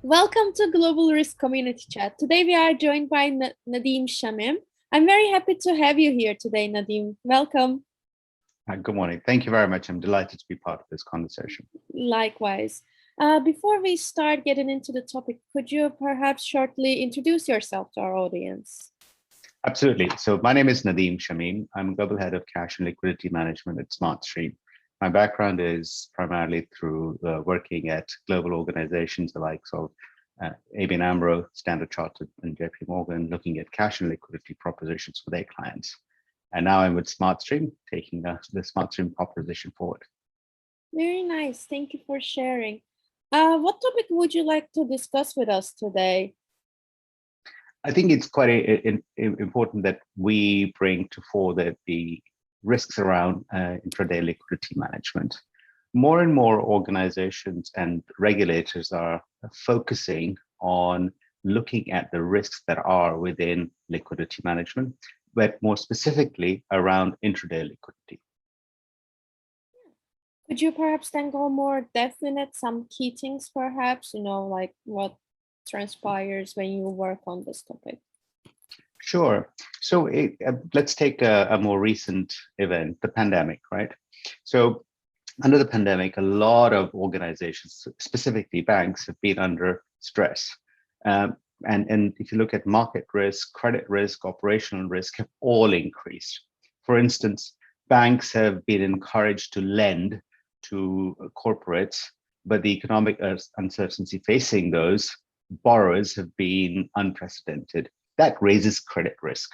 Welcome to Global Risk Community Chat. Today we are joined by Nadeem Shamim. I'm very happy to have you here today, Nadeem. Welcome. Good morning. Thank you very much. I'm delighted to be part of this conversation. Likewise. Before we start getting into the topic, could you perhaps shortly introduce yourself to our audience? Absolutely. So my name is Nadeem Shamim. I'm Global Head of Cash and Liquidity Management at SmartStream. My background is primarily through working at global organizations the likes of ABN AMRO, Standard Chartered, and JP Morgan, looking at cash and liquidity propositions for their clients. And now I'm with SmartStream, taking the SmartStream proposition forward. Very nice. Thank you for sharing. What topic would you like to discuss with us today? I think it's quite important that we bring to fore the risks around intraday liquidity management. More and more organizations and regulators are focusing on looking at the risks that are within liquidity management, but more specifically around intraday liquidity. Could you perhaps then go more depth in it, some key things perhaps, like what transpires when you work on this topic? Sure. So let's take a more recent event, the pandemic, right? So under the pandemic, a lot of organizations, specifically banks, have been under stress. And if you look at market risk, credit risk, operational risk have all increased. For instance, banks have been encouraged to lend to corporates, but the economic uncertainty facing those borrowers have been unprecedented. That raises credit risk,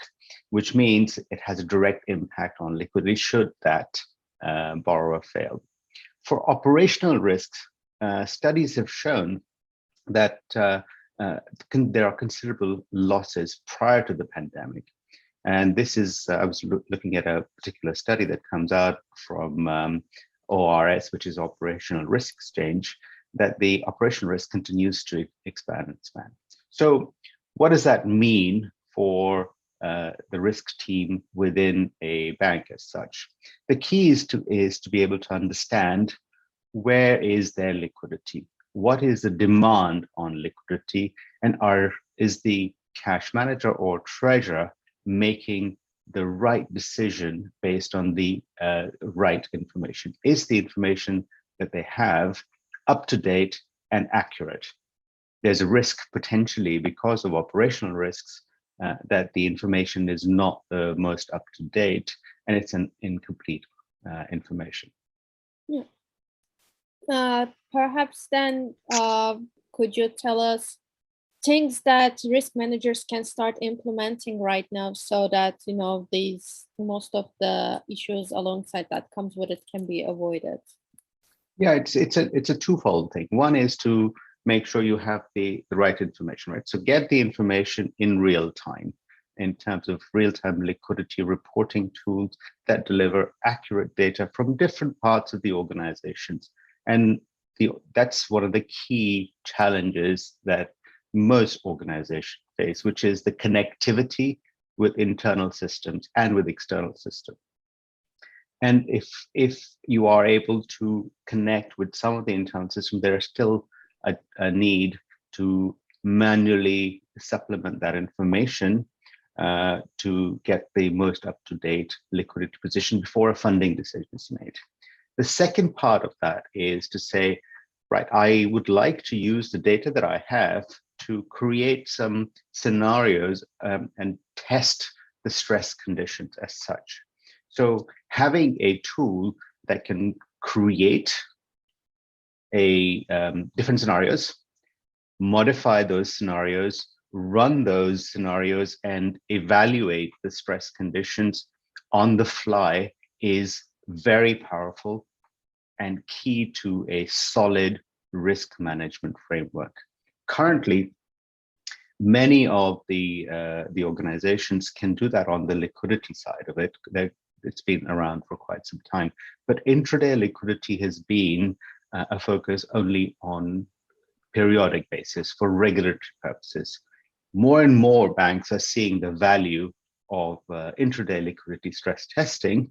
which means it has a direct impact on liquidity should that borrower fail. For operational risks, studies have shown that there are considerable losses prior to the pandemic. And this is, I was looking at a particular study that comes out from ORS, which is Operational Risk Exchange, that the operational risk continues to expand and expand. So what does that mean for the risk team within a bank as such? The key is to be able to understand where is their liquidity, what is the demand on liquidity, and is the cash manager or treasurer making the right decision based on the right information? Is the information that they have up to date and accurate? There's a risk potentially because of operational risks that the information is not the most up to date and it's an incomplete information. Yeah. Perhaps then could you tell us things that risk managers can start implementing right now so that most of the issues alongside that comes with it can be avoided? Yeah, it's a twofold thing. One is to make sure you have the right information, right? So get the information in real time in terms of real-time liquidity reporting tools that deliver accurate data from different parts of the organizations. And that's one of the key challenges that most organizations face, which is the connectivity with internal systems and with external systems. And if you are able to connect with some of the internal systems, there is still a need to manually supplement that information to get the most up-to-date liquidity position before a funding decision is made. The second part of that is to say, right, I would like to use the data that I have to create some scenarios and test the stress conditions as such. So having a tool that can create different scenarios, modify those scenarios, run those scenarios, and evaluate the stress conditions on the fly is very powerful and key to a solid risk management framework. Currently, many of the organizations can do that on the liquidity side of it. It's been around for quite some time, but intraday liquidity has been a focus only on periodic basis for regulatory purposes. More and more banks are seeing the value of intraday liquidity stress testing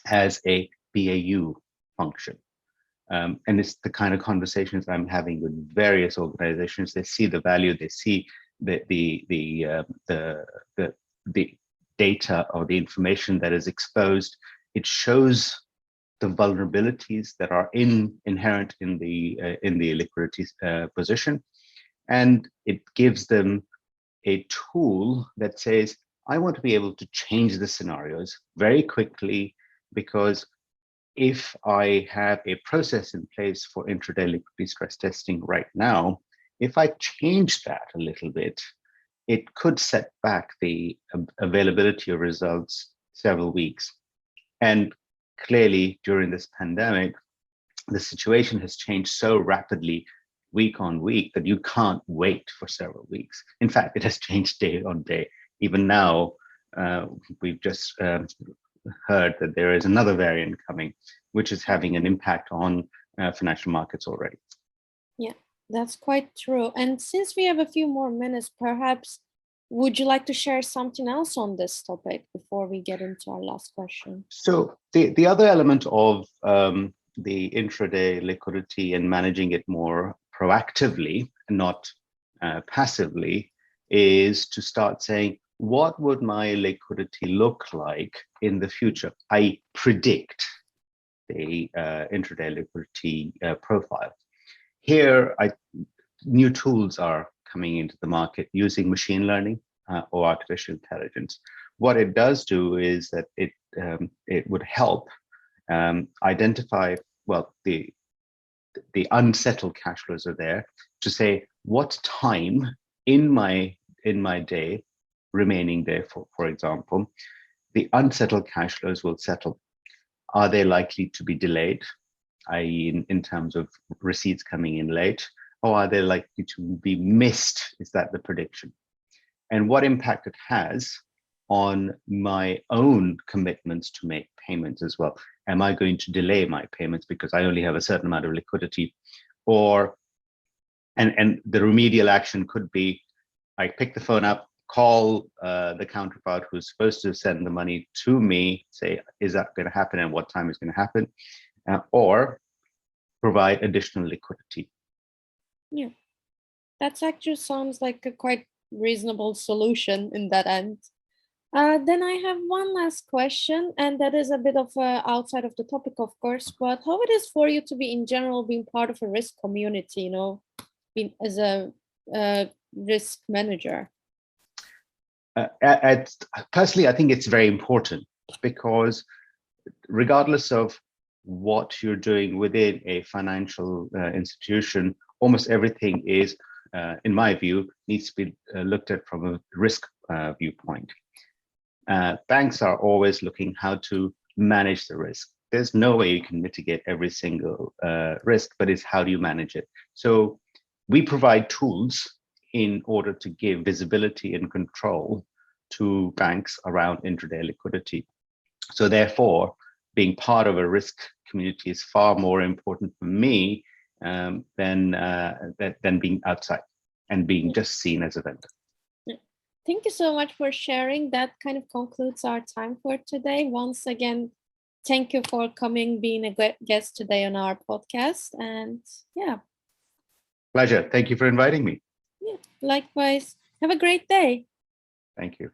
as a BAU function. And it's the kind of conversations I'm having with various organizations. They see the value, they see the data or the information that is exposed. It shows the vulnerabilities that are inherent in the liquidity position, and it gives them a tool that says, I want to be able to change the scenarios very quickly, because if I have a process in place for intraday liquidity stress testing right now, if I change that a little bit, it could set back the availability of results several weeks. And clearly, during this pandemic, the situation has changed so rapidly week on week that you can't wait for several weeks. In fact, it has changed day on day. Even now, we've just heard that there is another variant coming, which is having an impact on financial markets already. Yeah, that's quite true. And since we have a few more minutes, perhaps would you like to share something else on this topic before we get into our last question? So the other element of the intraday liquidity and managing it more proactively and not passively is to start saying, what would my liquidity look like in the future? I predict the intraday liquidity profile. Here, new tools are coming into the market using machine learning or artificial intelligence. What it does do is that it would help identify, well, the unsettled cash flows are there to say what time in my day remaining there, for example, the unsettled cash flows will settle. Are they likely to be delayed, i.e. in terms of receipts coming in late, or are they likely to be missed? Is that the prediction? And what impact it has on my own commitments to make payments as well. Am I going to delay my payments because I only have a certain amount of liquidity? Or, and the remedial action could be, I pick the phone up, call the counterpart who's supposed to send the money to me, say, is that going to happen and what time is going to happen? Or provide additional liquidity. Yeah, that actually sounds like a quite reasonable solution in that end. Then I have one last question, and that is a bit of outside of the topic, of course, but how it is for you to be in general being part of a risk community, you know, being as a risk manager? Personally, I think it's very important, because regardless of what you're doing within a financial institution, almost everything is, in my view, needs to be looked at from a risk viewpoint. Banks are always looking how to manage the risk. There's no way you can mitigate every single risk, but it's how do you manage it? So we provide tools in order to give visibility and control to banks around intraday liquidity. So therefore, being part of a risk community is far more important for me than being outside and being just seen as a vendor. Thank you so much for sharing. That kind of concludes our time for today. Once again, thank you for coming, being a guest today on our podcast. And yeah. Pleasure. Thank you for inviting me. Yeah, likewise. Have a great day. Thank you.